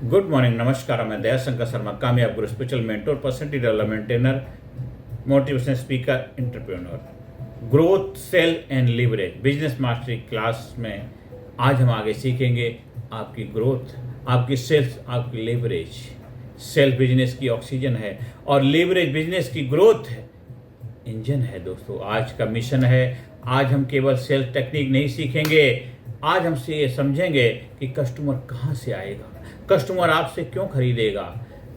Good morning, नमस्कार। मैं दयाशंकर शर्मा, कामयाब गुरु, spiritual mentor, personality development trainer, motivational speaker, entrepreneur. Growth, sell and leverage business mastery class में आज हम आगे सीखेंगे आपकी ग्रोथ, आपकी सेल्स, आपकी लीवरेज। सेल्फ बिजनेस की ऑक्सीजन है और लीवरेज बिजनेस की ग्रोथ है, इंजन है। दोस्तों, आज का मिशन है, आज हम केवल सेल्स टेक्निक नहीं सीखेंगे, आज हमसे ये समझेंगे कि कस्टमर कहाँ से आएगा, कस्टमर आपसे क्यों खरीदेगा,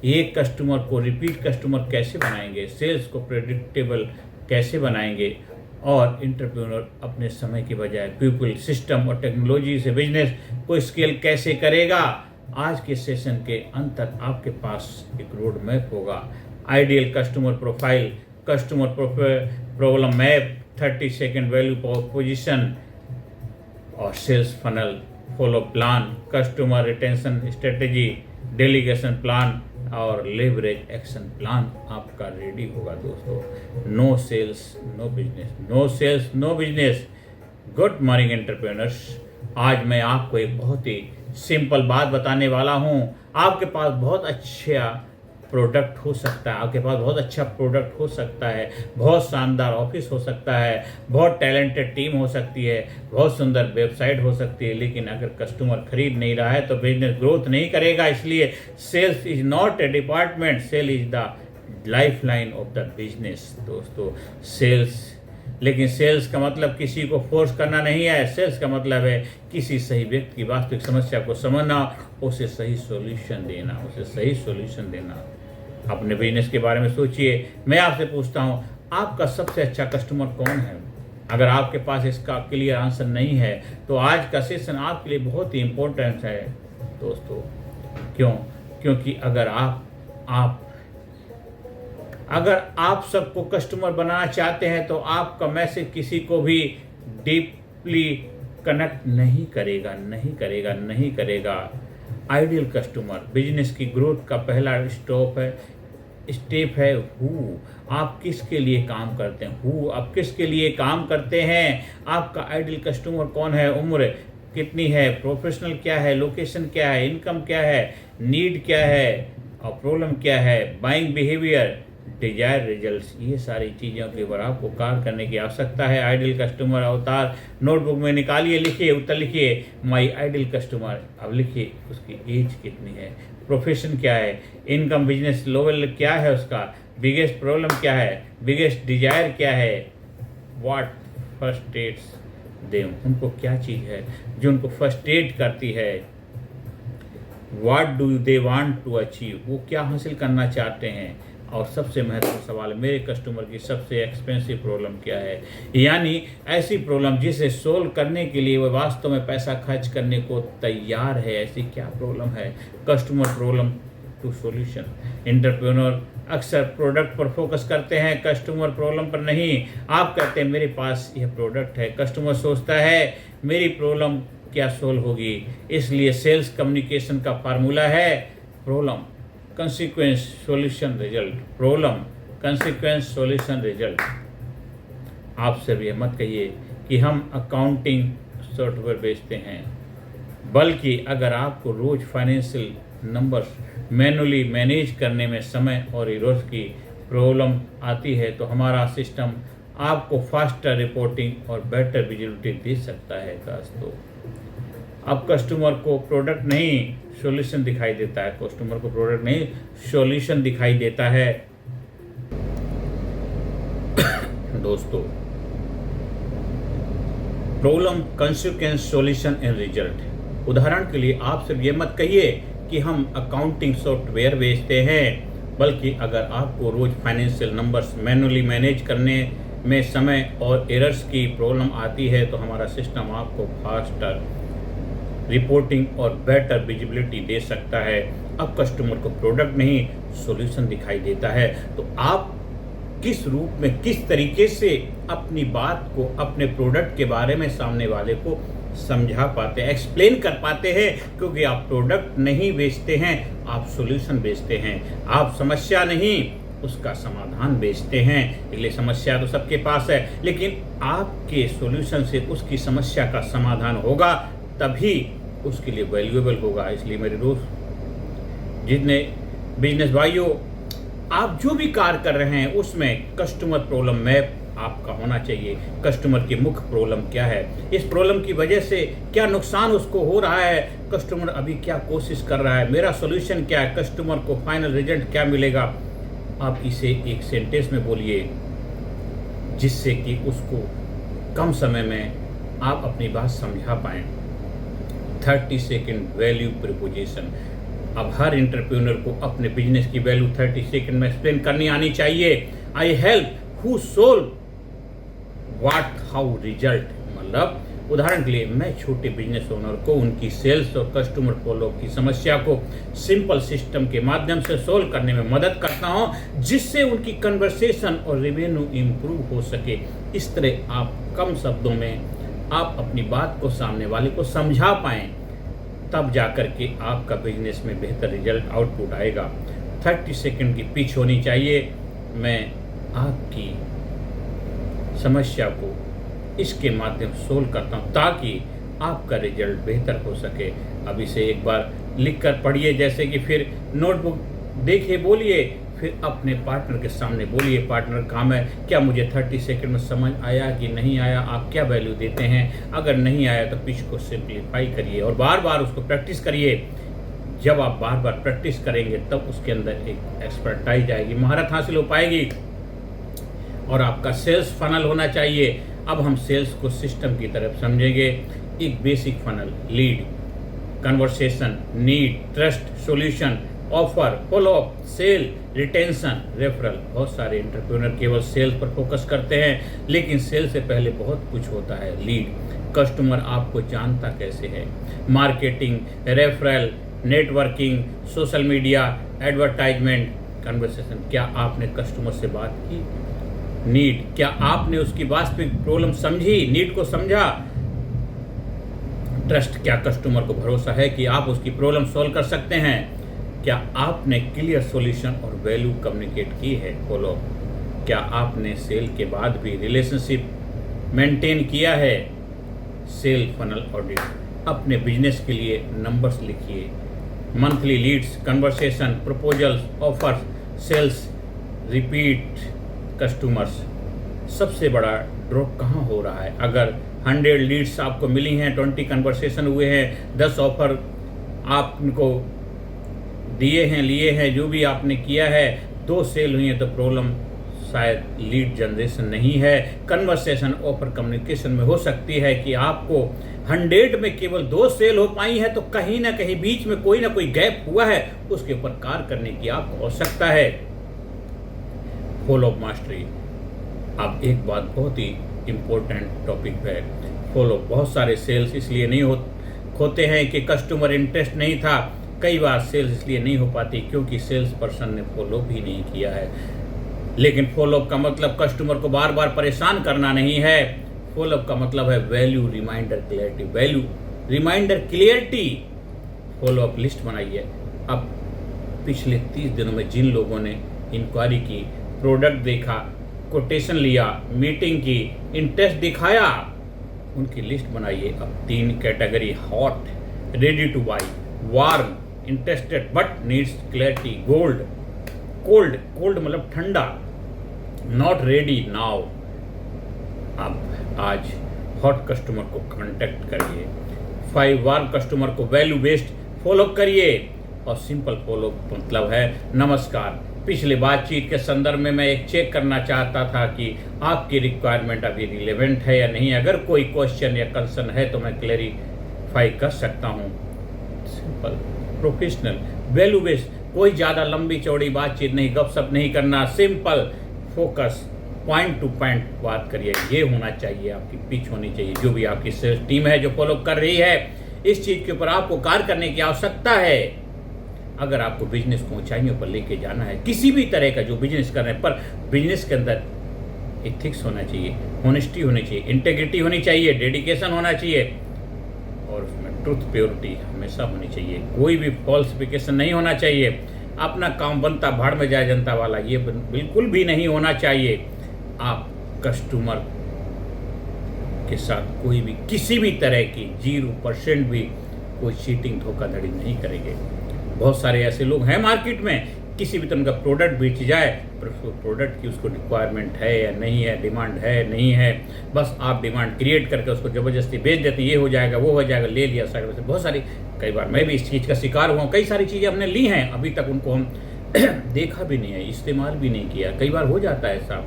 एक कस्टमर को रिपीट कस्टमर कैसे बनाएंगे, सेल्स को प्रेडिक्टेबल कैसे बनाएंगे, और एंटरप्रेन्योर अपने समय के बजाय पीपल, सिस्टम और टेक्नोलॉजी से बिजनेस को स्केल कैसे करेगा। आज के सेशन के अंत तक आपके पास एक रोड मैप होगा। Ideal customer profile, customer problem map, 30 second value proposition और sales funnel follow plan, customer retention strategy, delegation plan और लेवरेज एक्शन प्लान आपका रेडी होगा। दोस्तों, no sales no business, no sales no business. Good morning entrepreneurs. आज मैं आपको एक बहुत ही सिंपल बात बताने वाला हूँ। आपके पास बहुत अच्छा प्रोडक्ट हो सकता है, आपके पास बहुत अच्छा प्रोडक्ट हो सकता है, बहुत शानदार ऑफिस हो सकता है, बहुत टैलेंटेड टीम हो सकती है, बहुत सुंदर वेबसाइट हो सकती है, लेकिन अगर कस्टमर खरीद नहीं रहा है तो बिजनेस ग्रोथ नहीं करेगा। इसलिए sales is not a department, sell is the lifeline of the business. दोस्तों, सेल्स, लेकिन सेल्स का मतलब किसी को फोर्स करना नहीं है। सेल्स का मतलब है किसी सही व्यक्ति की वास्तविक समस्या को समझना, उसे सही सॉल्यूशन देना, उसे सही सॉल्यूशन देना। अपने बिजनेस के बारे में सोचिए। मैं आपसे पूछता हूं, आपका सबसे अच्छा कस्टमर कौन है? अगर आपके पास इसका क्लियर आंसर नहीं है तो आज का सेशन आपके लिए बहुत ही इम्पोर्टेंट है। दोस्तों, क्योंकि अगर आप सबको कस्टमर बनाना चाहते हैं तो आपका मैसेज किसी को भी डीपली कनेक्ट नहीं करेगा। आइडियल कस्टमर बिजनेस की ग्रोथ का पहला स्टेप है हु। आप किसके लिए काम करते हैं? हु, आप किसके लिए काम करते हैं? आपका आइडियल कस्टमर कौन है? उम्र कितनी है? प्रोफेशनल क्या है? लोकेशन क्या है? इनकम क्या है? नीड क्या है? और प्रॉब्लम क्या है? बाइंग बिहेवियर, डिजायर रिजल्ट्स, ये सारी चीज़ों के ऊपर आपको कार्य करने की आवश्यकता है। आइडियल कस्टमर अवतार नोटबुक में निकालिए, लिखिए, उत्तर लिखिए। माई आइडियल कस्टमर, अब लिखिए उसकी एज कितनी है, प्रोफेशन क्या है, इनकम बिजनेस लेवल क्या है उसका, बिगेस्ट प्रॉब्लम क्या है, बिगेस्ट डिजायर क्या है, व्हाट फ्रस्ट्रेट्स देम, उनको क्या चीज़ है जो उनको फ्रस्ट्रेट करती है, what do they want to achieve, वो क्या हासिल करना चाहते हैं, और सबसे महत्वपूर्ण सवाल, मेरे कस्टमर की सबसे एक्सपेंसिव प्रॉब्लम क्या है। यानी ऐसी प्रॉब्लम जिसे सोल्व करने के लिए वो वास्तव में पैसा खर्च करने को तैयार है, ऐसी क्या प्रॉब्लम है। Customer problem to solution. Entrepreneur अक्सर प्रोडक्ट पर फोकस करते हैं, कस्टमर प्रॉब्लम पर नहीं। आप कहते हैं मेरे पास यह प्रोडक्ट है, कस्टमर सोचता है मेरी प्रॉब्लम क्या सोल्व होगी। इसलिए सेल्स कम्युनिकेशन का फार्मूला है problem consequence solution result, problem consequence solution result. आप सब ये मत कहिए कि हम अकाउंटिंग सॉफ्टवेयर बेचते हैं, बल्कि अगर आपको रोज फाइनेंशियल नंबर्स मैनुअली मैनेज करने में समय और एरर्स की प्रॉब्लम आती है तो हमारा सिस्टम आपको फास्टर रिपोर्टिंग और बेटर विजिबिलिटी दे सकता है। दोस्तों, अब कस्टमर को प्रोडक्ट नहीं सॉल्यूशन दिखाई देता है, कस्टमर को प्रोडक्ट नहीं सॉल्यूशन दिखाई देता है। दोस्तों, problem consequence solution and result. उदाहरण के लिए आप सिर्फ ये मत कहिए कि हम अकाउंटिंग सॉफ्टवेयर बेचते हैं, बल्कि अगर आपको रोज फाइनेंशियल नंबर्स मैनुअली मैनेज करने में समय और एरर्स की प्रॉब्लम आती है तो हमारा सिस्टम आपको फास्टर रिपोर्टिंग और बेटर विजिबिलिटी दे सकता है। अब कस्टमर को प्रोडक्ट नहीं सॉल्यूशन दिखाई देता है तो आप किस रूप में, किस तरीके से अपनी बात को, अपने प्रोडक्ट के बारे में सामने वाले को समझा पाते हैं, एक्सप्लेन कर पाते हैं। क्योंकि आप प्रोडक्ट नहीं बेचते हैं, आप सॉल्यूशन बेचते हैं। आप समस्या नहीं, उसका समाधान बेचते हैं। इसलिए समस्या तो सबके पास है, लेकिन आपके सॉल्यूशन से उसकी समस्या का समाधान होगा, तभी उसके लिए वैल्यूएबल होगा। इसलिए मेरे दोस्त, जितने बिजनेस भाइयों, आप जो भी कार्य कर रहे हैं उसमें कस्टमर प्रॉब्लम मैप आपका होना चाहिए। कस्टमर की मुख्य प्रॉब्लम क्या है, इस प्रॉब्लम की वजह से क्या नुकसान उसको हो रहा है, कस्टमर अभी क्या कोशिश कर रहा है, मेरा सॉल्यूशन क्या है, कस्टमर को फाइनल रिजल्ट क्या मिलेगा। आप इसे एक सेंटेंस में बोलिए जिससे कि उसको कम समय में आप अपनी बात समझा पाएँ। 30 सेकेंड वैल्यू प्रपोजिशन। अब हर एंटरप्रेन्योर को अपने बिजनेस की वैल्यू 30 सेकंड में एक्सप्लेन करनी आनी चाहिए। I help who solve what how result. मतलब उदाहरण के लिए मैं छोटे बिजनेस ओनर को उनकी सेल्स और कस्टमर फॉलो की समस्या को सिंपल सिस्टम के माध्यम से सोल्व करने में मदद करता हूं, जिससे उनकी कन्वर्सेशन और रेवेन्यू इंप्रूव हो सके। इस तरह आप कम शब्दों में आप अपनी बात को सामने वाले को समझा पाएं, तब जाकर के आपका बिजनेस में बेहतर रिजल्ट आउटपुट आएगा। 30 सेकंड की पिच होनी चाहिए। मैं आपकी समस्या को इसके माध्यम से सोल्व करता हूं ताकि आपका रिजल्ट बेहतर हो सके। अब इसे एक बार लिख कर पढ़िए, जैसे कि फिर नोटबुक देखिए, बोलिए, फिर अपने पार्टनर के सामने बोलिए। पार्टनर काम है, क्या मुझे 30 सेकंड में समझ आया कि नहीं आया, आप क्या वैल्यू देते हैं। अगर नहीं आया तो पिच को सिंप्लीफाई करिए और बार बार उसको प्रैक्टिस करिए। जब आप बार बार प्रैक्टिस करेंगे तब उसके अंदर एक एक्सपर्टाइज आएगी, महारत हासिल हो पाएगी और आपका सेल्स फनल होना चाहिए। अब हम सेल्स को सिस्टम की तरफ समझेंगे। एक basic funnel, lead, conversation, need, trust, solution, offer, follow up, sell, retention, referral. बहुत सारे एंटरप्रेन्योर केवल सेल्स पर फोकस करते हैं, लेकिन सेल से पहले बहुत कुछ होता है। लीड, कस्टमर आपको जानता कैसे है, marketing, referral, networking, social media, advertisement, conversation, क्या आपने कस्टमर से बात की। नीड, क्या आपने उसकी वास्तविक प्रॉब्लम समझी, नीड को समझा। ट्रस्ट, क्या कस्टमर को भरोसा है कि आप उसकी प्रॉब्लम सॉल्व कर सकते हैं। क्या आपने क्लियर सॉल्यूशन और वैल्यू कम्युनिकेट की है। फॉलो, क्या आपने सेल के बाद भी रिलेशनशिप मेंटेन किया है। सेल फनल ऑडिट, अपने बिजनेस के लिए नंबर्स लिखिए। Monthly leads, conversation, proposals, offers, sales, repeat customers. सबसे बड़ा ड्रॉप कहाँ हो रहा है। अगर 100 लीड्स आपको मिली हैं, 20 कन्वर्सेशन हुए हैं, 10 ऑफर आपको दिए हैं, लिए हैं, जो भी आपने किया है, 2 सेल हुई हैं, तो प्रॉब्लम शायद लीड जनरेशन नहीं है, कन्वर्सेशन ऑफर कम्युनिकेशन में हो सकती है कि आपको 100 में केवल 2 सेल हो पाई है, तो कहीं ना कहीं बीच में कोई ना कोई गैप हुआ है, उसके ऊपर कार्य करने की आपको आवश्यकता है। Follow up mastery. अब एक बात बहुत ही इम्पोर्टेंट टॉपिक है, फॉलोअप। बहुत सारे सेल्स इसलिए नहीं होते हैं कि कस्टमर इंटरेस्ट नहीं था। कई बार सेल्स इसलिए नहीं हो पाती क्योंकि सेल्स पर्सन ने फॉलोअप ही नहीं किया है। लेकिन फॉलोअप का मतलब कस्टमर को बार बार परेशान करना नहीं है। फॉलोअप का मतलब है value, reminder, clarity. Value, reminder, clarity. Follow up list बनाइए। अब पिछले 30 दिनों में जिन लोगों ने इंक्वायरी की, प्रोडक्ट देखा, कोटेशन लिया, मीटिंग की, इंटरेस्ट दिखाया, उनकी लिस्ट बनाइए। अब 3 category, hot, ready two by, warm, interested but needs clarity, gold, cold, cold मतलब ठंडा, नॉट रेडी नाउ। अब आज हॉट कस्टमर को कांटेक्ट करिए। 5 वार्म कस्टमर को वैल्यू बेस्ड फॉलो करिए। और सिंपल फॉलो मतलब है नमस्कार, पिछले बातचीत के संदर्भ में मैं एक चेक करना चाहता था कि आपकी रिक्वायरमेंट अभी रिलेवेंट है या नहीं। अगर कोई क्वेश्चन या कंसर्न है तो मैं क्लेरिफाई कर सकता हूँ। सिंपल, प्रोफेशनल, वैल्यू बेस्ड, कोई ज़्यादा लंबी चौड़ी बातचीत नहीं, गपशप नहीं करना। Simple, focus, point two point बात करिए। ये होना चाहिए, आपकी पिच होनी चाहिए। जो भी आपकी सेल्स टीम है जो फॉलो कर रही है, इस चीज़ के ऊपर आपको कार्य करने की आवश्यकता है। अगर आपको बिजनेस को ऊंचाइयों पर लेके जाना है, किसी भी तरह का जो बिजनेस कर रहे हैं, पर बिजनेस के अंदर एथिक्स होना चाहिए, ऑनेस्टी होनी चाहिए, इंटेग्रिटी होनी चाहिए, डेडिकेशन होना चाहिए और उसमें ट्रुथ, प्योरिटी हमेशा होनी चाहिए। कोई भी फॉल्सिफिकेशन नहीं होना चाहिए। अपना काम बनता भाड़ में जाए जनता वाला, ये बिल्कुल भी नहीं होना चाहिए। आप कस्टमर के साथ कोई भी किसी भी तरह की 0% भी कोई चीटिंग, धोखाधड़ी नहीं करेंगे। बहुत सारे ऐसे लोग हैं मार्केट में, किसी भी तरह का प्रोडक्ट बेच जाए पर उसको प्रोडक्ट की उसको रिक्वायरमेंट है या नहीं है, डिमांड है नहीं है, बस आप डिमांड क्रिएट करके उसको ज़बरदस्ती बेच देते हैं, ये हो जाएगा वो हो जाएगा, ले लिया साइड में से। बहुत सारी, कई बार मैं भी इस चीज़ का शिकार हुआ हूँ, कई सारी चीज़ें हमने ली हैं, अभी तक उनको हम देखा भी नहीं है, इस्तेमाल भी नहीं किया। कई बार हो जाता है ऐसा,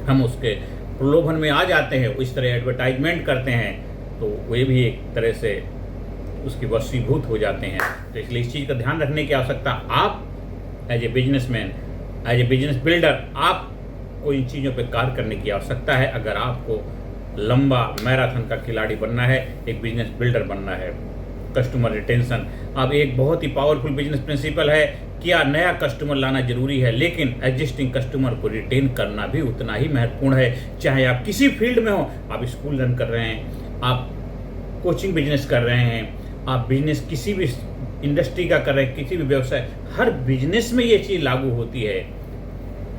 हम उसके प्रलोभन में आ जाते हैं, इस तरह एडवर्टाइजमेंट करते हैं, तो वे भी एक तरह से उसकी वशीभूत हो जाते हैं। तो इसलिए इस चीज़ का ध्यान रखने की आवश्यकता, आप as a businessman, as a business builder, आपको इन चीज़ों पे कार्य करने की आवश्यकता है अगर आपको लंबा मैराथन का खिलाड़ी बनना है, एक बिजनेस बिल्डर बनना है। कस्टमर रिटेंशन अब एक बहुत ही पावरफुल बिजनेस प्रिंसिपल है। क्या नया कस्टमर लाना जरूरी है, लेकिन एग्जिस्टिंग कस्टमर को रिटेन करना भी उतना ही महत्वपूर्ण है। चाहे आप किसी फील्ड में हो, आप स्कूल रन कर रहे हैं, आप कोचिंग बिजनेस कर रहे हैं, आप बिजनेस किसी भी इंडस्ट्री का कर रहे हैं, किसी भी व्यवसाय, हर बिजनेस में ये चीज़ लागू होती है।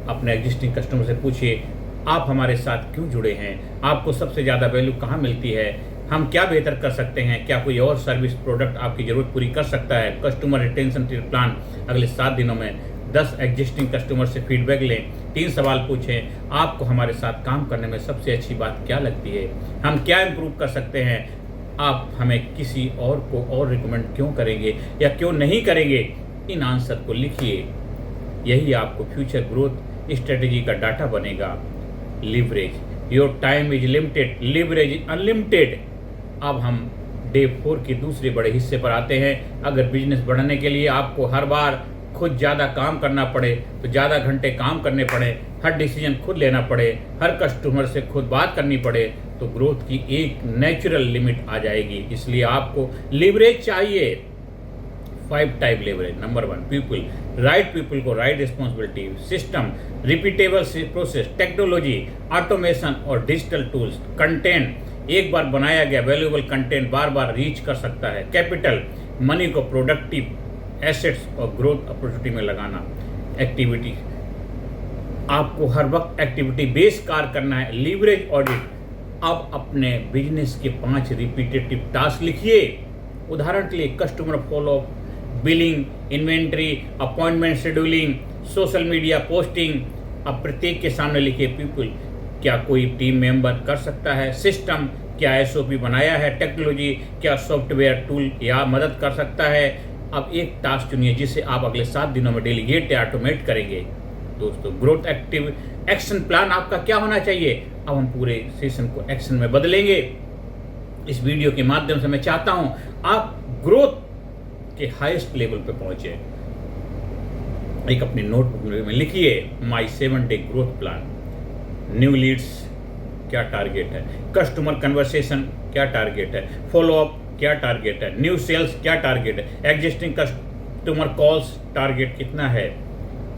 अपने एग्जिस्टिंग कस्टमर से पूछिए, आप हमारे साथ क्यों जुड़े हैं, आपको सबसे ज़्यादा वैल्यू कहाँ मिलती है, हम क्या बेहतर कर सकते हैं, क्या कोई और सर्विस प्रोडक्ट आपकी ज़रूरत पूरी कर सकता है। कस्टमर रिटेंशन प्लान, अगले 7 दिनों में 10 एग्जिस्टिंग कस्टमर से फीडबैक लें, 3 सवाल पूछें, आपको हमारे साथ काम करने में सबसे अच्छी बात क्या लगती है, हम क्या इम्प्रूव कर सकते हैं, आप हमें किसी और को और रिकमेंड क्यों करेंगे या क्यों नहीं करेंगे। इन आंसर को लिखिए, यही आपको फ्यूचर ग्रोथ स्ट्रेटेजी का डाटा बनेगा। Leverage, your time is limited, leverage is unlimited. अब हम डे 4 के दूसरे बड़े हिस्से पर आते हैं। अगर बिजनेस बढ़ाने के लिए आपको हर बार खुद ज़्यादा काम करना पड़े, तो ज़्यादा घंटे काम करने पड़े, हर डिसीजन खुद लेना पड़े, हर कस्टमर से खुद बात करनी पड़े, तो ग्रोथ की एक नेचुरल लिमिट आ जाएगी। इसलिए आपको लीवरेज चाहिए। 5 type leverage. Number 1, people, right people को right responsibility, system, repeatable process, technology, automation और डिजिटल टूल्स, कंटेंट, एक बार बनाया गया वैल्यूएबल कंटेंट बार बार रीच कर सकता है, कैपिटल, मनी को प्रोडक्टिव एसेट्स और ग्रोथ अपॉर्चुनिटी में लगाना, एक्टिविटी, आपको हर वक्त एक्टिविटी बेस्ड कार्य करना है। लीवरेज ऑडिट, अब अपने बिजनेस के 5 रिपीटेटिव टास्क लिखिए। उदाहरण के लिए customer follow up, billing, inventory, appointment scheduling, social media posting. अब प्रत्येक के सामने लिखिए, पीपल, क्या कोई टीम मेंबर कर सकता है, सिस्टम, क्या एसओपी बनाया है, टेक्नोलॉजी, क्या सॉफ्टवेयर टूल या मदद कर सकता है। अब एक टास्क चुनिए जिसे आप अगले 7 दिनों में डेलीगेट या ऑटोमेट करेंगे। दोस्तों, ग्रोथ एक्टिव एक्शन प्लान आपका क्या होना चाहिए। अब हम पूरे सेशन को एक्शन में बदलेंगे। इस वीडियो के माध्यम से मैं चाहता हूं आप ग्रोथ के हाईएस्ट लेवल पे पहुंचे। एक अपनी नोटबुक में लिखिए, my 7 day growth plan. New leads क्या टारगेट है, कस्टमर कन्वर्सेशन क्या टारगेट है, फॉलोअप क्या टारगेट है, न्यू सेल्स क्या टारगेट है, एग्जिस्टिंग कस्टमर कॉल्स टारगेट कितना है,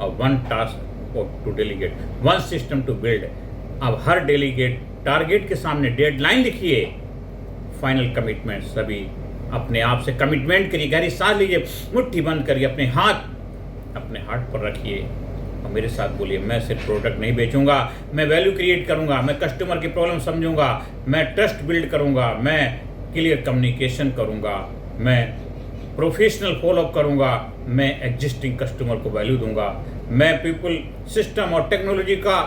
और 1 task to delegate, 1 system to build. अब हर डेलीगेट टारगेट के सामने डेडलाइन लिखिए। फाइनल कमिटमेंट, सभी अपने आप से कमिटमेंट करिए, गहरी सांस लीजिए, मुट्ठी बंद करिए, अपने हाथ पर रखिए और मेरे साथ बोलिए, मैं सिर्फ प्रोडक्ट नहीं बेचूंगा, मैं वैल्यू क्रिएट करूंगा, मैं कस्टमर की प्रॉब्लम समझूंगा, मैं ट्रस्ट बिल्ड करूंगा, मैं क्लियर कम्युनिकेशन करूंगा, मैं प्रोफेशनल फॉलोअप करूंगा, मैं एग्जिस्टिंग कस्टमर को वैल्यू दूंगा, मैं पीपल, सिस्टम और टेक्नोलॉजी का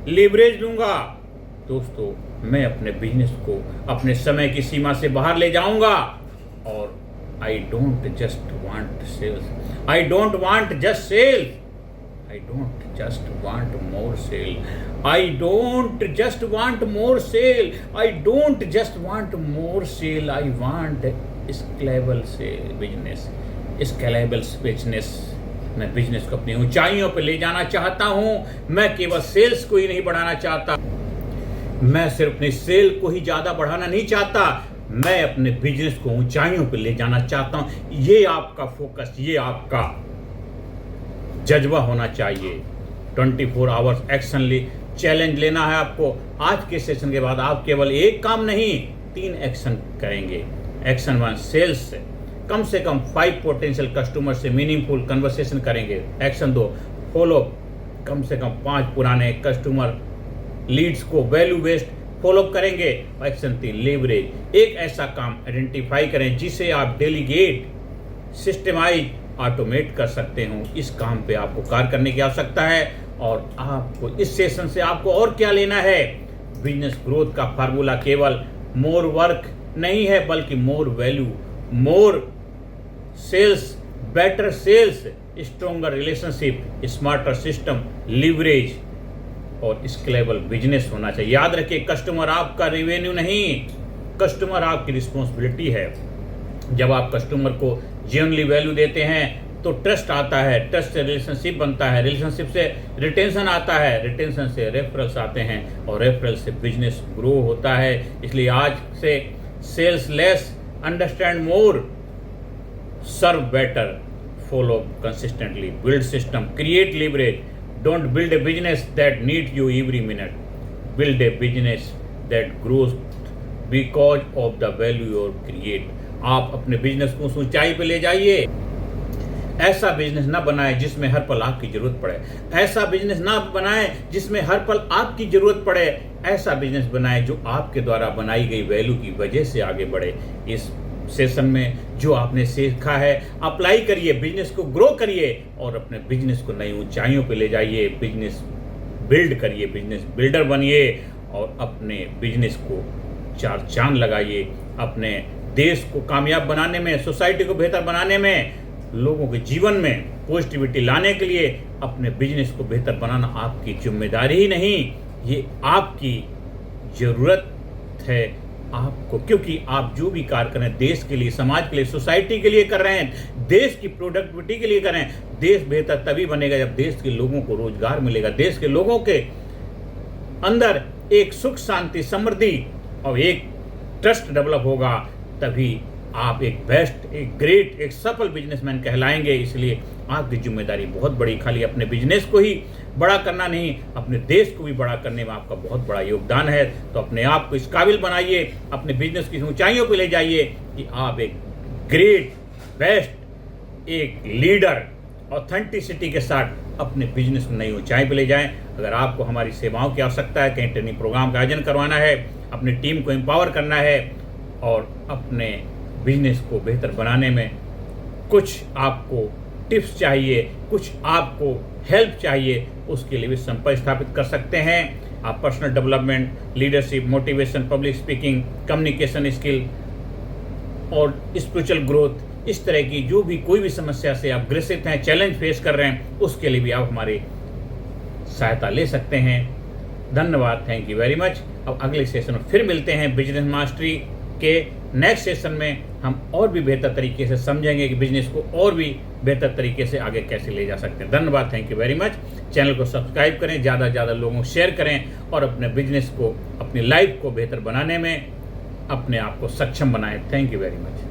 लीवरेज दूंगा। दोस्तों, मैं अपने बिजनेस को अपने समय की सीमा से बाहर ले जाऊंगा। और I don't just want sales, I don't want just sales, I don't just want more sale. I don't just want more sale. I don't just want more sale. I want scalable business. Scalable business. मैं business को अपनी ऊंचाइयों पर ले जाना चाहता हूं। मैं केवल सेल्स को ही नहीं बढ़ाना चाहता, मैं सिर्फ अपनी सेल को ही ज्यादा बढ़ाना नहीं चाहता, मैं अपने बिजनेस को ऊंचाइयों पर ले जाना चाहता हूं। ये आपका फोकस, ये आपका जज्बा होना चाहिए। 24 आवर्स एक्शन चैलेंज लेना है आपको। आज के सेशन के बाद आप केवल एक काम नहीं, 3 एक्शन करेंगे। एक्शन 1, सेल्स से कम 5 पोटेंशियल कस्टमर से मीनिंगफुल कन्वर्सेशन करेंगे। एक्शन 2, फॉलो कम से कम 5 पुराने कस्टमर लीड्स को वैल्यू बेस्ड फॉलोअप करेंगे। एक्शन 3, लीवरेज, एक ऐसा काम आइडेंटिफाई करें जिसे आप डेलीगेट सिस्टमाइज ऑटोमेट कर सकते हो। इस काम पे आपको कार्य करने की आवश्यकता है। और आपको इस सेशन से आपको और क्या लेना है? बिजनेस ग्रोथ का फार्मूला केवल मोर वर्क नहीं है, बल्कि more value, more sales, better sales, stronger relationship, smarter system, leverage और स्केलेबल बिजनेस होना चाहिए। याद रखिए, कस्टमर आपका रेवेन्यू नहीं, कस्टमर आपकी रिस्पॉन्सिबिलिटी है। जब आप कस्टमर को जेन्युइनली वैल्यू देते हैं तो ट्रस्ट आता है, ट्रस्ट से रिलेशनशिप बनता है, रिलेशनशिप से रिटेंशन आता है, रिटेंशन से रेफरल्स आते हैं और रेफरल से बिजनेस ग्रो होता है। इसलिए आज से sales less, understand more, serve better, follow consistently, build system, create leverage. Don't build a business that need you every minute, build a business that grows because of the value you create. आप अपने business को ऊंचाई पे ले जाइए। ऐसा business ना बनाए जिसमें हर पल आपकी जरूरत पड़े, ऐसा बिजनेस ना बनाए जिसमें हर पल आपकी जरूरत पड़े, ऐसा बिजनेस बनाए जो आपके द्वारा बनाई गई वैल्यू की वजह से आगे बढ़े। इस सेशन में जो आपने सीखा है अप्लाई करिए, बिजनेस को ग्रो करिए और अपने बिजनेस को नई ऊंचाइयों पे ले जाइए। बिजनेस बिल्ड करिए, बिजनेस बिल्डर बनिए और अपने बिजनेस को चार चांद लगाइए। अपने देश को कामयाब बनाने में, सोसाइटी को बेहतर बनाने में, लोगों के जीवन में पॉजिटिविटी लाने के लिए अपने बिजनेस को बेहतर बनाना आपकी जिम्मेदारी ही नहीं, ये आपकी जरूरत है आपको, क्योंकि आप जो भी कार्य कर रहे हैं देश के लिए, समाज के लिए, सोसाइटी के लिए कर रहे हैं, देश की प्रोडक्टिविटी के लिए कर रहे हैं। देश बेहतर तभी बनेगा जब देश के लोगों को रोजगार मिलेगा, देश के लोगों के अंदर एक सुख, शांति, समृद्धि और एक ट्रस्ट डेवलप होगा, तभी आप एक बेस्ट, एक ग्रेट, एक सफल बिजनेसमैन कहलाएंगे। इसलिए आपकी जिम्मेदारी बहुत बड़ी, खाली अपने बिजनेस को ही बड़ा करना नहीं, अपने देश को भी बड़ा करने में आपका बहुत बड़ा योगदान है। तो अपने आप को इस काबिल बनाइए, अपने बिजनेस की ऊंचाइयों पे ले जाइए कि आप एक ग्रेट, बेस्ट, एक लीडर ऑथेंटिसिटी के साथ अपने बिजनेस को नई ऊंचाई पे ले जाएं। अगर आपको हमारी सेवाओं की आवश्यकता है, कहीं ट्रेनिंग प्रोग्राम का आयोजन करवाना है, अपनी टीम को एम्पावर करना है और अपने बिजनेस को बेहतर बनाने में कुछ आपको टिप्स चाहिए, कुछ आपको हेल्प चाहिए, उसके लिए भी संपर्क स्थापित कर सकते हैं। आप personal development, leadership, motivation, public speaking, communication skill और स्पिरिचुअल ग्रोथ, इस तरह की जो भी कोई भी समस्या से आप ग्रसित हैं, चैलेंज फेस कर रहे हैं, उसके लिए भी आप हमारी सहायता ले सकते हैं। धन्यवाद, थैंक यू वेरी मच। अब अगले सेशन में फिर मिलते हैं। बिजनेस मास्टरी के नेक्स्ट सेशन में हम और भी बेहतर तरीके से समझेंगे कि बिजनेस को और भी बेहतर तरीके से आगे कैसे ले जा सकते हैं। धन्यवाद, thank you very much. Channel को सब्सक्राइब करें, ज़्यादा से ज़्यादा लोगों को शेयर करें और अपने बिजनेस को, अपनी लाइफ को बेहतर बनाने में अपने आप को सक्षम बनाएं। Thank you very much.